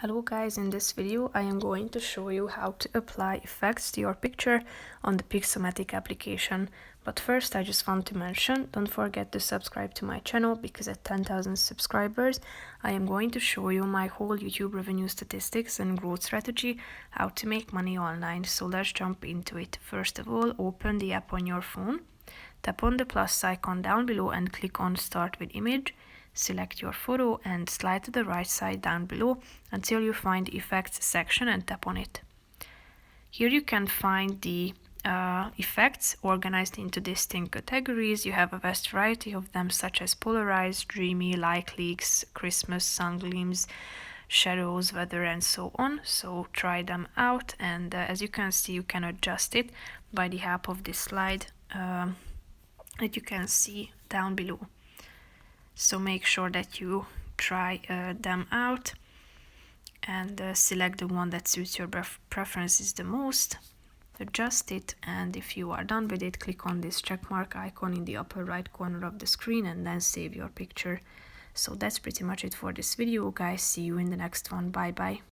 Hello guys, in this video I am going to show you how to apply effects to your picture on the Pixomatic application. But first I just want to mention, don't forget to subscribe to my channel because at 10,000 subscribers I am going to show you my whole YouTube revenue statistics and growth strategy, how to make money online. So let's jump into it. First of all, open the app on your phone, tap on the plus icon down below and click on Start with Image. Select your photo and slide to the right side down below until you find the Effects section and tap on it. Here you can find the effects organized into distinct categories. You have a vast variety of them, such as polarized, dreamy, light leaks, Christmas, sun gleams, shadows, weather, and so on. So try them out, and as you can see, you can adjust it by the help of this slide that you can see down below. So make sure that you try them out and select the one that suits your preferences the most, adjust it, and if you are done with it, click on this checkmark icon in the upper right corner of the screen and then save your picture. So that's pretty much it for this video, guys. See you in the next one. Bye bye.